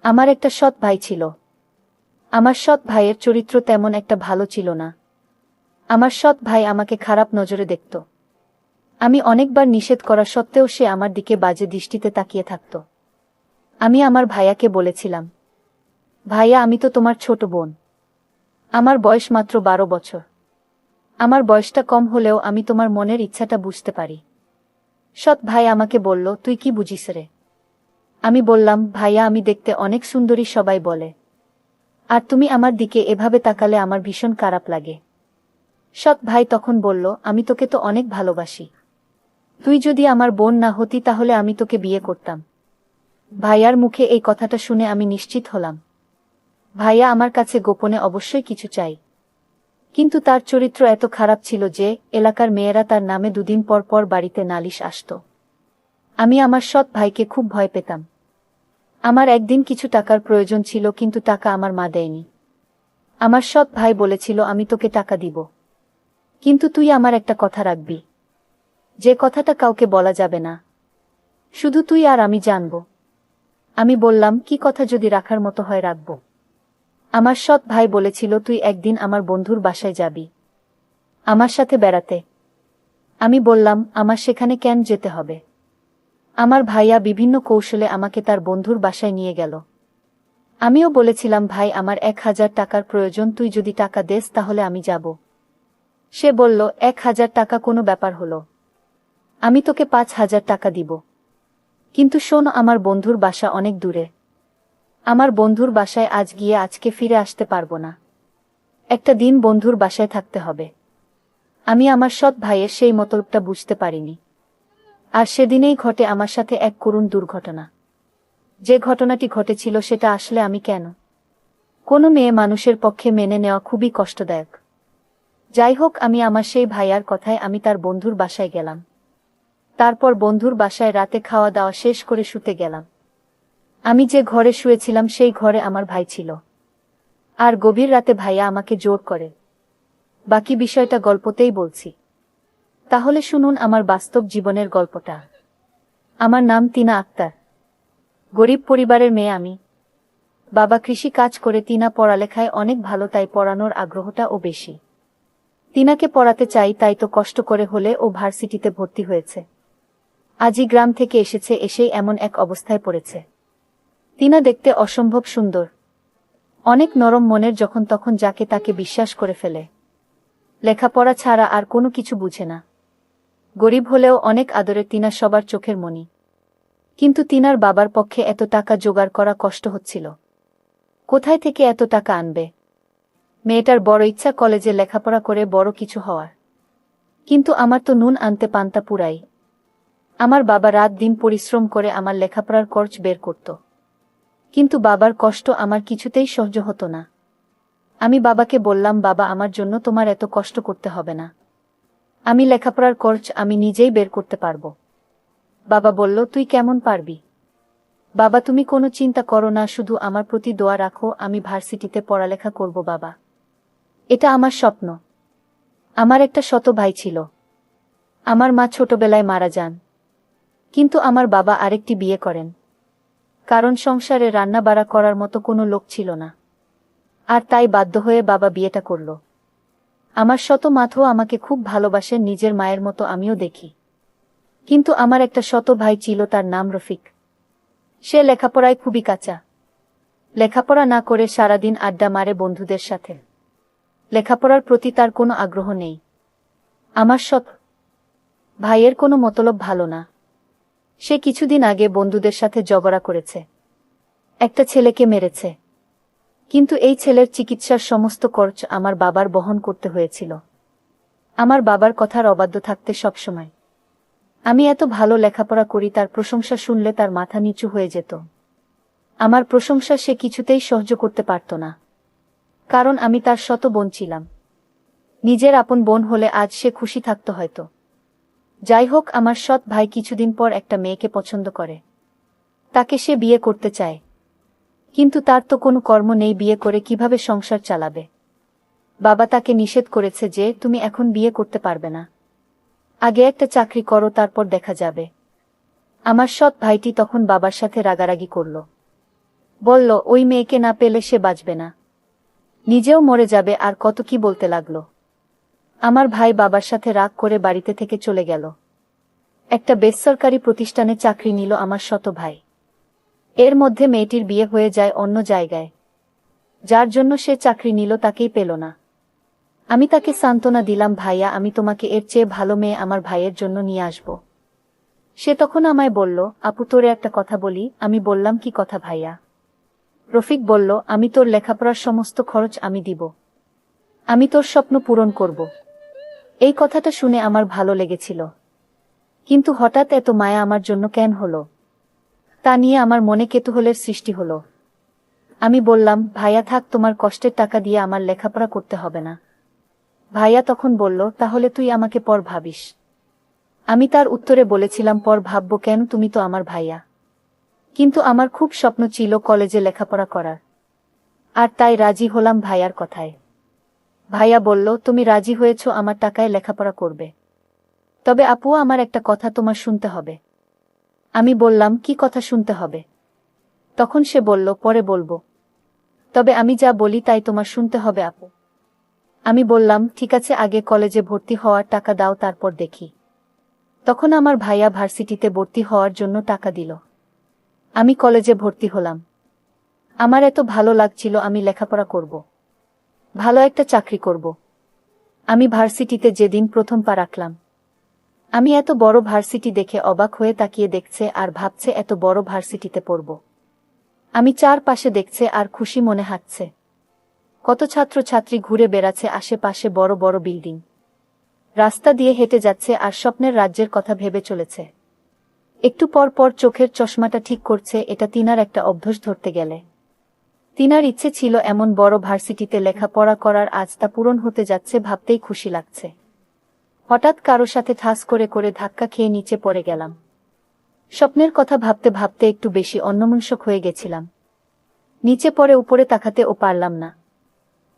আমার একটা সৎ ভাই ছিল। আমার সৎ ভাইয়ের চরিত্র তেমন একটা ভালো ছিল না। আমার সৎ ভাই আমাকে খারাপ নজরে দেখত। আমি অনেকবার নিষেধ করা সত্ত্বেও সে আমার দিকে বাজে দৃষ্টিতে তাকিয়ে থাকত। আমি আমার ভাইয়াকে বলেছিলাম, ভাইয়া, আমি তো তোমার ছোট বোন। আমার বয়স মাত্র 12 বছর। আমার বয়সটা কম হলেও আমি তোমার মনের ইচ্ছাটা বুঝতে পারি। সৎ ভাই আমাকে বলল, তুই কি বুঝিস রে? আমি বললাম, ভাইয়া, আমি দেখতে অনেক সুন্দরী সবাই বলে, আর তুমি আমার দিকে এভাবে তাকালে আমার ভীষণ খারাপ লাগে। সৎ ভাই তখন বলল, আমি তোকে তো অনেক ভালোবাসি। তুই যদি আমার বোন না হতি তাহলে আমি তোকে বিয়ে করতাম। ভাইয়ার মুখে এই কথাটা শুনে আমি নিশ্চিত হলাম, ভাইয়া আমার কাছে গোপনে অবশ্যই কিছু চাই। কিন্তু তার চরিত্র এত খারাপ ছিল যে এলাকার মেয়েরা তার নামে দুদিন পর পর বাড়িতে নালিশ আসত। আমি আমার সৎ ভাইকে খুব ভয় পেতাম। আমার একদিন কিছু টাকার প্রয়োজন ছিল, কিন্তু টাকা আমার মা দেয়নি। আমার সৎ ভাই বলেছিল, আমি তোকে টাকা দিব, কিন্তু তুই আমার একটা কথা রাখবি, যে কথাটা কাউকে বলা যাবে না, শুধু তুই আর আমি জানব। আমি বললাম, কি কথা? যদি রাখার মতো হয় রাখব। আমার সৎ ভাই বলেছিল, তুই একদিন আমার বন্ধুর বাসায় যাবি, আমার সাথে বেড়াতে। আমি বললাম, আমার সেখানে কেন যেতে হবে? আমার ভাইয়া বিভিন্ন কৌশলে আমাকে তার বন্ধুর বাসায় নিয়ে গেল। আমিও বলেছিলাম, ভাই, আমার 1000 টাকার প্রয়োজন, তুই যদি টাকা দেস তাহলে আমি যাব। সে বলল, 1000 টাকা কোনো ব্যাপার হলো? আমি তোকে 5000 টাকা দিব। কিন্তু শোন, আমার বন্ধুর বাসা অনেক দূরে। আমার বন্ধুর বাসায় আজ গিয়ে আজকে ফিরে আসতে পারবো না। একটা দিন বন্ধুর বাসায় থাকতে হবে। আমি আমার সৎ ভাইয়ের সেই মতলবটা বুঝতে পারিনি। আর সেদিনেই ঘটে আমার সাথে এক করুণ দুর্ঘটনা। যে ঘটনাটি ঘটেছিল সেটা আসলে আমি কেন কোনো মেয়ে মানুষের পক্ষে মেনে নেওয়া খুবই কষ্টদায়ক। যাই হোক, আমি আমার সেই ভাইয়ার কথায় আমি তার বন্ধুর বাসায় গেলাম। তারপর বন্ধুর বাসায় রাতে খাওয়া দাওয়া শেষ করে শুতে গেলাম। আমি যে ঘরে শুয়েছিলাম সেই ঘরে আমার ভাই ছিল। আর গভীর রাতে ভাইয়া আমাকে জোর করে। বাকি বিষয়টা গল্পতেই বলছি। তাহলে শুনুন আমার বাস্তব জীবনের গল্পটা। আমার নাম টিনা আক্তার। গরিব পরিবারের মেয়ে আমি। বাবা কৃষি কাজ করে, টিনা পড়ালেখায় অনেক ভালো, তাই পড়ানোর আগ্রহটাও বেশি। টিনাকে পড়াতে চাই, তাই তো কষ্ট করে হলে ও ভার্সিটিতে ভর্তি হয়েছে। আজই গ্রাম থেকে এসেছে, এসেই এমন এক অবস্থায় পড়েছে। টিনা দেখতে অসম্ভব সুন্দর, অনেক নরম মনের, যখন তখন যাকে তাকে বিশ্বাস করে ফেলে। লেখাপড়া ছাড়া আর কোনো কিছু বুঝে না। গরিব হলেও অনেক আদরে টিনা সবার চোখের মণি। কিন্তু টিনার বাবার পক্ষে এত টাকা জোগাড় করা কষ্ট হচ্ছিল। কোথায় থেকে এত টাকা আনবে? মেয়েটার বড় ইচ্ছা কলেজে লেখাপড়া করে বড় কিছু হওয়ার। কিন্তু আমার তো নুন আনতে পান্তা পুরাই। আমার বাবা রাত দিন পরিশ্রম করে আমার লেখাপড়ার খরচ বের করত। কিন্তু বাবার কষ্ট আমার কিছুতেই সহ্য হতো না। আমি বাবাকে বললাম, বাবা, আমার জন্য তোমার এত কষ্ট করতে হবে না। আমি লেখাপড়ার খরচ আমি নিজেই বের করতে পারবো। বাবা বলল, তুই কেমন পারবি? বাবা, তুমি কোনো চিন্তা করো না, শুধু আমার প্রতি দোয়া রাখো, আমি ভার্সিটিতে পড়ালেখা করব বাবা। এটা আমার স্বপ্ন। আমার একটা ছোট ভাই ছিল। আমার মা ছোটবেলায় মারা যান। কিন্তু আমার বাবা আরেকটি বিয়ে করেন, কারণ সংসারে রান্না বাড়া করার মতো কোনো লোক ছিল না। আর তাই বাধ্য হয়ে বাবা বিয়েটা করল। আমার ছোট মাথো আমাকে খুব ভালোবাসেন, নিজের মায়ের মতো আমিও দেখি। কিন্তু আমার একটা ছোট ভাই ছিল, তার নাম রফিক। সে লেখাপড়ায় খুবই কাঁচা। লেখাপড়া না করে সারাদিন আড্ডা মারে বন্ধুদের সাথে। লেখাপড়ার প্রতি তার কোনো আগ্রহ নেই। আমার ছোট ভাইয়ের কোনো মতলব ভালো না। সে কিছুদিন আগে বন্ধুদের সাথে ঝগড়া করেছে, একটা ছেলেকে মেরেছে। কিন্তু এই ছেলের চিকিৎসার সমস্ত খরচ আমার বাবার বহন করতে হয়েছিল। আমার বাবার কথার অবাধ্য থাকতে সবসময়। আমি এত ভালো লেখাপড়া করি, তার প্রশংসা শুনলে তার মাথা নিচু হয়ে যেত। আমার প্রশংসা সে কিছুতেই সহ্য করতে পারত না, কারণ আমি তার ছোট বোন ছিলাম। নিজের আপন বোন হলে আজ সে খুশি থাকত হয়তো। যাই হোক, আমার সৎ ভাই কিছুদিন পর একটা মেয়েকে পছন্দ করে। তাকে সে বিয়ে করতে চায়। কিন্তু তার তো কোনো কর্ম নেই, বিয়ে করে কিভাবে সংসার চালাবে? বাবা তাকে নিষেধ করেছে যে, তুমি এখন বিয়ে করতে পারবে না, আগে একটা চাকরি করো, তারপর দেখা যাবে। আমার সৎ ভাইটি তখন বাবার সাথে রাগারাগি করল। বলল, ওই মেয়েকে না পেলে সে বাঁচবে না, নিজেও মরে যাবে, আর কত কি বলতে লাগলো। আমার ভাই বাবার সাথে রাগ করে বাড়িতে থেকে চলে গেল। একটা বেসরকারি প্রতিষ্ঠানে চাকরি নিল আমার ছোট ভাই। এর মধ্যে মেয়েটির বিয়ে হয়ে যায় অন্য জায়গায়। যার জন্য সে চাকরি নিল তাকেই পেল না। আমি তাকে সান্ত্বনা দিলাম, ভাইয়া, আমি তোমাকে এর চেয়ে ভালো মেয়ে আমার ভাইয়ের জন্য নিয়ে আসব। সে তখন আমায় বলল, আপু, তোরে একটা কথা বলি। আমি বললাম, কি কথা ভাইয়া? রফিক বলল, আমি তোর লেখাপড়ার সমস্ত খরচ আমি দিব। আমি তোর স্বপ্ন পূরণ করব। এই কথাটা শুনে আমার ভালো লেগেছিল, কিন্তু হঠাৎ এত মায়া আমার জন্য কেন হলো তা নিয়ে আমার মনে কৌতূহলের সৃষ্টি হলো। আমি বললাম, ভাইয়া থাক, তোমার কষ্টের টাকা দিয়ে আমার লেখাপড়া করতে হবে না। ভাইয়া তখন বলল, তাহলে তুই আমাকে পর ভাবিস। আমি তার উত্তরে বলেছিলাম, পর ভাববো কেন, তুমি তো আমার ভাইয়া। কিন্তু আমার খুব স্বপ্ন ছিল কলেজে লেখাপড়া করার, আর তাই রাজি হলাম ভাইয়ার কথায়। ভাইয়া বলল, তুমি রাজি হয়েছ আমার টাকায় লেখাপড়া করবে, তবে আপু, আমার একটা কথা তোমার শুনতে হবে। আমি বললাম, কি কথা শুনতে হবে? তখন সে বলল, পরে বলবো, তবে আমি যা বলি তাই তোমার শুনতে হবে আপু। আমি বললাম, ঠিক আছে, আগে কলেজে ভর্তি হওয়ার টাকা দাও, তারপর দেখি। তখন আমার ভাইয়া ভার্সিটিতে ভর্তি হওয়ার জন্য টাকা দিল। আমি কলেজে ভর্তি হলাম। আমার এত ভালো লাগছিল, আমি লেখাপড়া করব, ভালো একটা চাকরি করব। আমি ভার্সিটিতে যেদিন প্রথম পা রাখলাম, আমি এত বড় ভার্সিটি দেখে অবাক হয়ে তাকিয়ে দেখছে আর ভাবছে এত বড় ভার্সিটিতে পড়ব। আমি চারপাশে দেখছে আর খুশি মনে হাঁটছে। কত ছাত্রছাত্রী ঘুরে বেড়াচ্ছে আশেপাশে, বড় বড় বিল্ডিং, রাস্তা দিয়ে হেঁটে যাচ্ছে আর স্বপ্নের রাজ্যের কথা ভেবে চলেছে। একটু পর পর চোখের চশমাটা ঠিক করছে, এটা তিনার একটা অভ্যাস ধরতে গেলে। তিনার ইচ্ছে ছিল এমন বড় ভার্সিটিতে লেখাপড়া করার, আজ তা পূরণ হতে যাচ্ছে, ভাবতেই খুশি লাগছে। হঠাৎ কারো সাথে ঠাস করে করে ধাক্কা খেয়ে নিচে পড়ে গেলাম। স্বপ্নের কথা ভাবতে ভাবতে একটু বেশি অন্যমনস্ক হয়ে গেছিলাম। নিচে পড়ে উপরে তাকাতেও পারলাম না।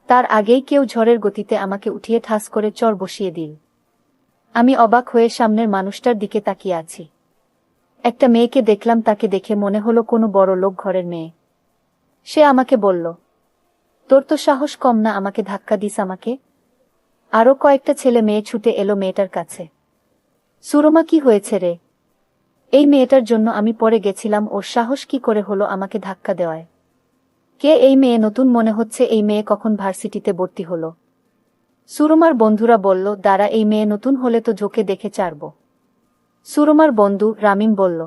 তার আগেই কেউ ঝড়ের গতিতে আমাকে উঠিয়ে ঠাস করে চড় বসিয়ে দিল। আমি অবাক হয়ে সামনের মানুষটার দিকে তাকিয়ে আছি। একটা মেয়েকে দেখলাম, তাকে দেখে মনে হলো কোনো বড় লোক ঘরের মেয়ে। সে আমাকে বলল, তোর তো সাহস কম না, আমাকে ধাক্কা দিস আমাকে? আরও কয়েকটা ছেলে মেয়ে ছুটে এলো মেয়েটার কাছে। সুরমা, কি হয়েছে রে? এই মেয়েটার জন্য আমি পড়ে গেছিলাম, ওর সাহস কি করে হলো আমাকে ধাক্কা দেওয়ায়? কে এই মেয়ে? নতুন মনে হচ্ছে, এই মেয়ে কখন ভার্সিটিতে ভর্তি হলো? সুরমার বন্ধুরা বলল, দাঁড়া, এই মেয়ে নতুন হলে তো ঝোঁকে দেখে ছাড়ব। সুরমার বন্ধু রামিম বলল,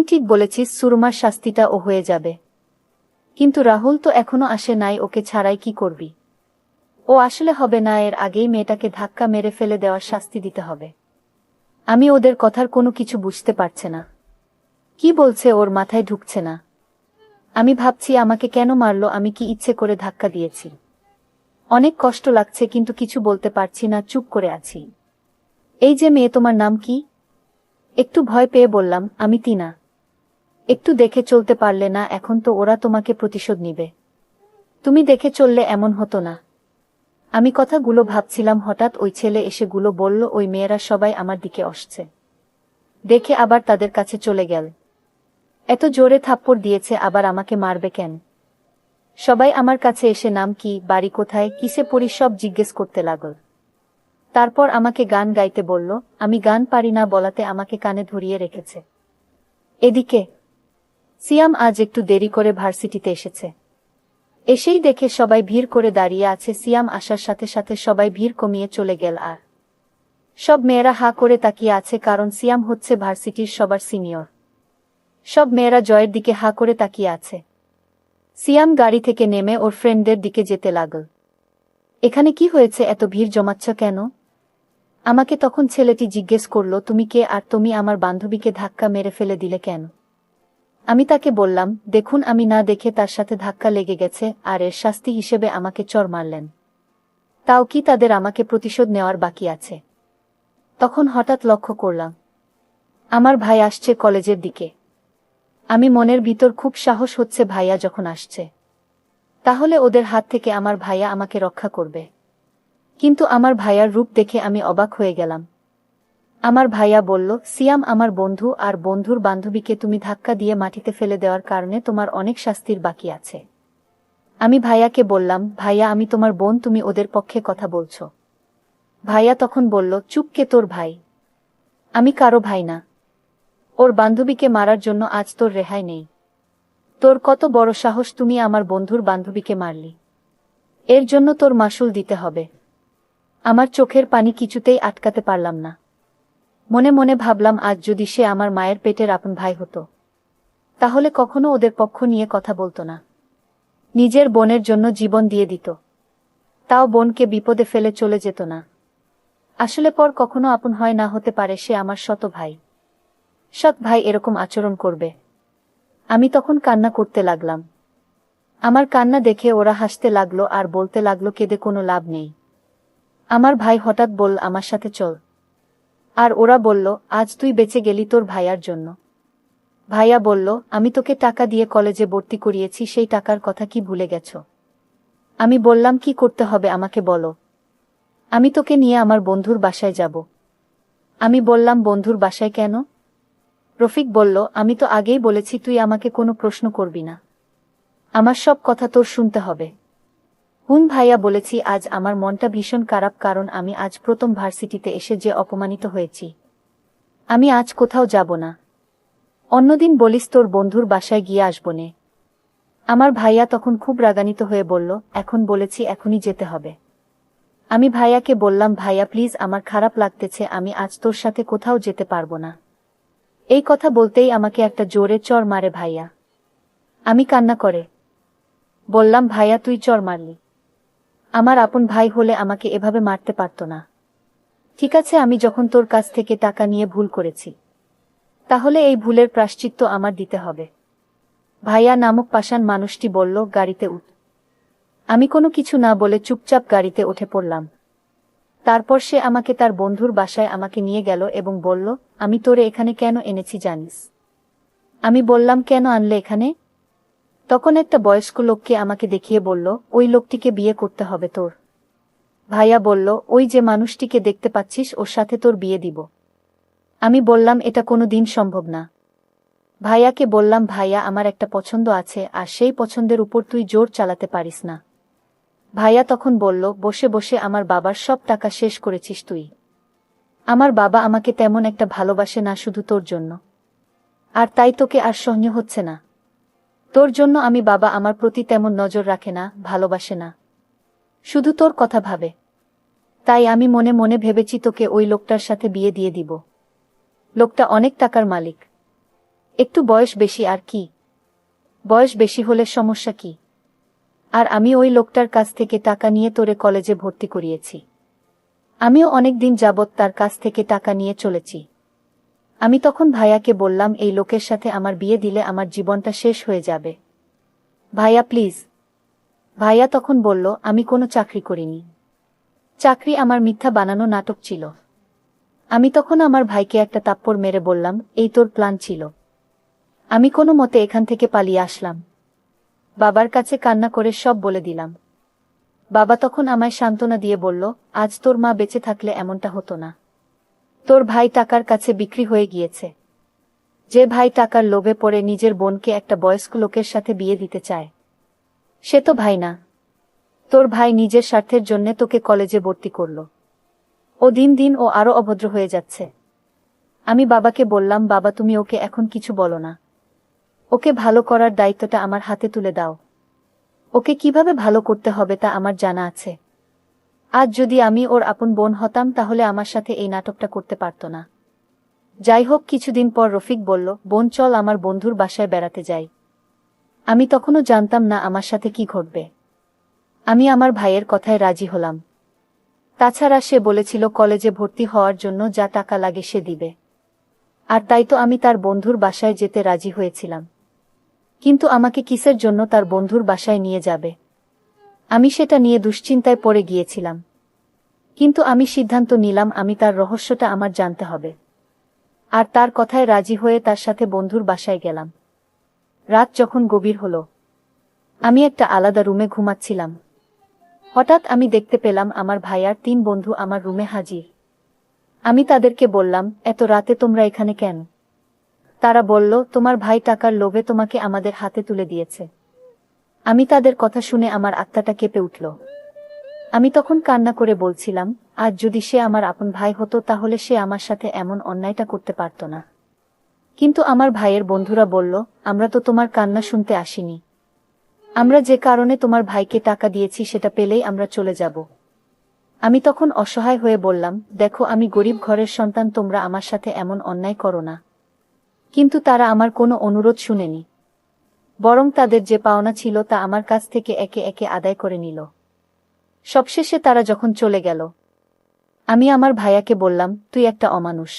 ঠিক বলেছিস, সুরমার শাস্তিটা ও হয়ে যাবে। কিন্তু রাহুল তো এখনো আসে নাই, ওকে ছাড়াই কি করবি? ও আসলে হবে না, এর আগেই মেয়েটাকে ধাক্কা মেরে ফেলে দেওয়ার শাস্তি দিতে হবে। আমি ওদের কথার কোনো কিছু বুঝতে পারছে না। কি বলছে ওর মাথায় ঢুকছে না। আমি ভাবছি, আমাকে কেন মারলো? আমি কি ইচ্ছে করে ধাক্কা দিয়েছি? অনেক কষ্ট লাগছে, কিন্তু কিছু বলতে পারছি না, চুপ করে আছি। এই যে মেয়ে, তোমার নাম কি? একটু ভয় পেয়ে বললাম, আমি টিনা। একটু দেখে চলতে পারলে না? এখন তো ওরা তোমাকে প্রতিশোধ নিবে। তুমি দেখে চললে এমন হতো না। আমি কথাগুলো ভাবছিলাম, হঠাৎ ওই ছেলে এসে বলল, ওই মেয়েরা সবাই আমার দিকে আসছে। দেখে আবার তাদের কাছে চলে গেল। এত জোরে থাপ্পড় দিয়েছে, আবার আমাকে মারবে কেন? সবাই আমার কাছে এসে নাম কি, বাড়ি কোথায়, কিসে পড়ি সব জিজ্ঞেস করতে লাগল। তারপর আমাকে গান গাইতে বলল। আমি গান পারি না বলাতে আমাকে কানে ধরিয়ে রেখেছে। এদিকে সিয়াম আজ একটু দেরি করে ভার্সিটিতে এসেছে। এসেই দেখে সবাই ভিড় করে দাঁড়িয়ে আছে। সিয়াম আসার সাথে সাথে সবাই ভিড় কমিয়ে চলে গেল, আর সব মেয়েরা হা করে তাকিয়ে আছে, কারণ সিয়াম হচ্ছে ভার্সিটির সবার সিনিয়র। সব মেয়েরা জয়ের দিকে হা করে তাকিয়ে আছে। সিয়াম গাড়ি থেকে নেমে ওর ফ্রেন্ডদের দিকে যেতে লাগল। এখানে কি হয়েছে, এত ভিড় জমাচ্ছ কেন? আমাকে তখন ছেলেটি জিজ্ঞেস করল, তুমি কে, আর তুমি আমার বান্ধবীকে ধাক্কা মেরে ফেলে দিলে কেন? আমি তাকে বললাম, দেখুন, আমি না দেখে তার সাথে ধাক্কা লেগে গেছে, আর এর শাস্তি হিসেবে আমাকে চড় মারলেন। তাও কি তাদের আমাকে প্রতিশোধ নেওয়ার বাকি আছে? তখন হঠাৎ লক্ষ্য করলাম আমার ভাই আসছে কলেজের দিকে। আমি মনের ভিতর খুব সাহস হচ্ছে, ভাইয়া যখন আসছে, তাহলে ওদের হাত থেকে আমার ভাইয়া আমাকে রক্ষা করবে। কিন্তু আমার ভাইয়ার রূপ দেখে আমি অবাক হয়ে গেলাম। আমার ভাইয়া বলল, সিয়াম, আমার বন্ধু আর বন্ধুর বান্ধবীকে তুমি ধাক্কা দিয়ে মাটিতে ফেলে দেওয়ার কারণে তোমার অনেক শাস্তির বাকি আছে। আমি ভাইয়াকে বললাম, ভাইয়া আমি তোমার বোন, তুমি ওদের পক্ষে কথা বলছো। ভাইয়া তখন বলল, চুপ, কে তোর ভাই? আমি কারো ভাই না। ওর বান্ধবীকে মারার জন্য আজ তোর রেহাই নেই। তোর কত বড় সাহস, তুমি আমার বন্ধুর বান্ধবীকে মারলি। এর জন্য তোর মাসুল দিতে হবে। আমার চোখের পানি কিছুতেই আটকাতে পারলাম না। মনে মনে ভাবলাম, আজ যদি সে আমার মায়ের পেটের আপন ভাই হতো, তাহলে কখনো ওদের পক্ষ নিয়ে কথা বলতো না। নিজের বোনের জন্য জীবন দিয়ে দিত, তাও বোনকে বিপদে ফেলে চলে যেত না। আসলে পর কখনো আপন হয় না, হতে পারে সে আমার সৎ ভাই। সৎ ভাই এরকম আচরণ করবে? আমি তখন কান্না করতে লাগলাম। আমার কান্না দেখে ওরা হাসতে লাগলো আর বলতে লাগলো, কেঁদে কোনো লাভ নেই। আমার ভাই হঠাৎ বলল, আমার সাথে চল। আর ওরা বলল, আজ তুই বেঁচে গেলি তোর ভাইয়ার জন্য। ভাইয়া বলল, আমি তোকে টাকা দিয়ে কলেজে ভর্তি করিয়েছি, সেই টাকার কথা কি ভুলে গেছ? আমি বললাম, কি করতে হবে আমাকে বলো। আমি তোকে নিয়ে আমার বন্ধুর বাসায় যাব। আমি বললাম, বন্ধুর বাসায় কেন? রফিক বলল, আমি তো আগেই বলেছি তুই আমাকে কোনো প্রশ্ন করবি না। আমার সব কথা তোর শুনতে হবে। ভাইয়া বলেছি, আজ আমার মনটা ভীষণ খারাপ, কারণ আমি আজ প্রথম ভার্সিটিতে এসে যে অপমানিত হয়েছি। আমি আজ কোথাও যাব না। অন্যদিন বলিস তোর বন্ধুর বাসায় গিয়ে আসবো নে। আমার ভাইয়া তখন খুব রাগান্বিত হয়ে বলল, এখন বলেছি, এখনই যেতে হবে। আমি ভাইয়াকে বললাম, ভাইয়া প্লিজ, আমার খারাপ লাগতেছে, আমি আজ তোর সাথে কোথাও যেতে পারবো না। এই কথা বলতেই আমাকে একটা জোরে চড় মারে ভাইয়া। আমি কান্না করে বললাম, ভাইয়া তুই চড় মারলি? আমার আপন ভাই হলে আমাকে এভাবে মারতে পারতো না। ঠিক আছে, আমি যখন তোর কাছ থেকে টাকা নিয়ে ভুল করেছি, তাহলে এই ভুলের প্রায়শ্চিত্ত আমার দিতে হবে। ভাইয়া নামক পাষাণ মানুষটি বলল, গাড়িতে উঠ। আমি কোনো কিছু না বলে চুপচাপ গাড়িতে উঠে পড়লাম। তারপর সে আমাকে তার বন্ধুর বাসায় আমাকে নিয়ে গেল এবং বলল, আমি তোরে এখানে কেন এনেছি জানিস? আমি বললাম, কেন আনলে এখানে? তখন একটা বয়স্ক লোককে আমাকে দেখিয়ে বলল, ওই লোকটিকে বিয়ে করতে হবে তোর। ভাইয়া বলল, ওই যে মানুষটিকে দেখতে পাচ্ছিস, ওর সাথে তোর বিয়ে দিব। আমি বললাম, এটা কোনো দিন সম্ভব না। ভাইয়াকে বললাম, ভাইয়া আমার একটা পছন্দ আছে, আর সেই পছন্দের উপর তুই জোর চালাতে পারিস না। ভাইয়া তখন বলল, বসে বসে আমার বাবার সব টাকা শেষ করেছিস তুই। আমার বাবা আমাকে তেমন একটা ভালোবাসে না, শুধু তোর জন্য। আর তাই তোকে আর সহ্য হচ্ছে না। তোর জন্য আমি বাবা আমার প্রতি তেমন নজর রাখে না, ভালোবাসে না, শুধু তোর কথা ভাবে। তাই আমি মনে মনে ভেবেছি তোকে ওই লোকটার সাথে বিয়ে দিয়ে দিব। লোকটা অনেক টাকার মালিক। একটু বয়স বেশি, আর কি? বয়স বেশি হলে সমস্যা কি? আর আমি ওই লোকটার কাছ থেকে টাকা নিয়ে তোরে কলেজে ভর্তি করিয়েছি। আমিও অনেক দিন যাবৎ তার কাছ থেকে টাকা নিয়ে চলেছি। আমি তখন ভাইয়াকে বললাম, এই লোকের সাথে আমার বিয়ে দিলে আমার জীবনটা শেষ হয়ে যাবে। ভাইয়া প্লিজ। ভাইয়া তখন বলল, আমি কোনো চাকরি করিনি। চাকরি আমার মিথ্যা বানানো নাটক ছিল। আমি তখন আমার ভাইকে একটা থাপ্পড় মেরে বললাম, এই তোর প্ল্যান ছিল? আমি কোনো মতে এখান থেকে পালিয়ে আসলাম। বাবার কাছে কান্না করে সব বলে দিলাম। বাবা তখন আমায় সান্ত্বনা দিয়ে বলল, আজ তোর মা বেঁচে থাকলে এমনটা হতো না। তোর ভাই টাকার কাছে বিক্রি হয়ে গিয়েছে। যে ভাই টাকার লোভে পড়ে নিজের বোনকে একটা বয়স্ক লোকের সাথে বিয়ে দিতে চায়, সে তো ভাই না। তোর ভাই নিজের স্বার্থের জন্যে তোকে কলেজে ভর্তি করল। ও দিন দিন ও আরো অভদ্র হয়ে যাচ্ছে। আমি বাবাকে বললাম, বাবা তুমি ওকে এখন কিছু বলো না। ওকে ভালো করার দায়িত্বটা আমার হাতে তুলে দাও। ওকে কিভাবে ভালো করতে হবে তা আমার জানা আছে। আজ যদি আমি ওর আপন বোন হতাম, তাহলে আমার সাথে এই নাটকটা করতে পারত না। যাই হোক, কিছুদিন পর রফিক বলল, বোন চল আমার বন্ধুর বাসায় বেড়াতে যাই। আমি তখনও জানতাম না আমার সাথে কি ঘটবে। আমি আমার ভাইয়ের কথায় রাজি হলাম। তাছাড়া সে বলেছিল কলেজে ভর্তি হওয়ার জন্য যা টাকা লাগে সে দিবে। আর তাই তো আমি তার বন্ধুর বাসায় যেতে রাজি হয়েছিলাম। কিন্তু আমাকে কিসের জন্য তার বন্ধুর বাসায় নিয়ে যাবে, আমি সেটা নিয়ে দুশ্চিন্তায় পড়ে গিয়েছিলাম। কিন্তু আমি সিদ্ধান্ত নিলাম, আমি তার রহস্যটা আমার জানতে হবে। আর তার কথায় রাজি হয়ে তার সাথে বন্ধুর বাসায় গেলাম। রাত যখন গভীর হলো, আমি একটা আলাদা রুমে ঘুমাচ্ছিলাম। হঠাৎ আমি দেখতে পেলাম আমার ভাইয়ার 3 বন্ধু আমার রুমে হাজির। আমি তাদেরকে বললাম, এত রাতে তোমরা এখানে কেন? তারা বলল, তোমার ভাই টাকার লোভে তোমাকে আমাদের হাতে তুলে দিয়েছে। আমি তাদের কথা শুনে আমার আত্মাটা কেঁপে উঠল। আমি তখন কান্না করে বলছিলাম, আজ যদি সে আমার আপন ভাই হতো তাহলে সে আমার সাথে এমন অন্যায়টা করতে পারত না। কিন্তু আমার ভাইয়ের বন্ধুরা বলল, আমরা তো তোমার কান্না শুনতে আসিনি। আমরা যে কারণে তোমার ভাইকে টাকা দিয়েছি সেটা পেলেই আমরা চলে যাব। আমি তখন অসহায় হয়ে বললাম, দেখো আমি গরিব ঘরের সন্তান, তোমরা আমার সাথে এমন অন্যায় করো না। কিন্তু তারা আমার কোনো অনুরোধ শুনেনি। বরং তাদের যে পাওনা ছিল তা আমার কাছ থেকে একে একে আদায় করে নিল। সবশেষে তারা যখন চলে গেল, আমি আমার ভাইয়াকে বললাম, তুই একটা অমানুষ,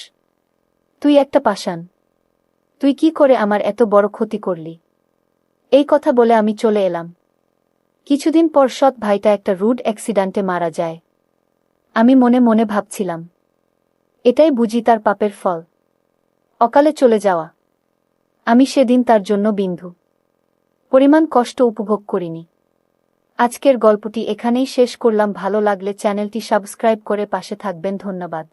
তুই একটা পাষাণ, তুই কি করে আমার এত বড় ক্ষতি করলি? এই কথা বলে আমি চলে এলাম। কিছুদিন পর সৎ ভাইটা একটা রোড অ্যাক্সিডেন্টে মারা যায়। আমি মনে মনে ভাবছিলাম, এটাই বুঝি তার পাপের ফল, অকালে চলে যাওয়া। আমি সেদিন তার জন্য বিন্দু পরিমাণ কষ্ট উপভোগ করিনি। আজকের গল্পটি এখানেই শেষ করলাম। ভালো লাগলে চ্যানেলটি সাবস্ক্রাইব করে পাশে থাকবেন। ধন্যবাদ।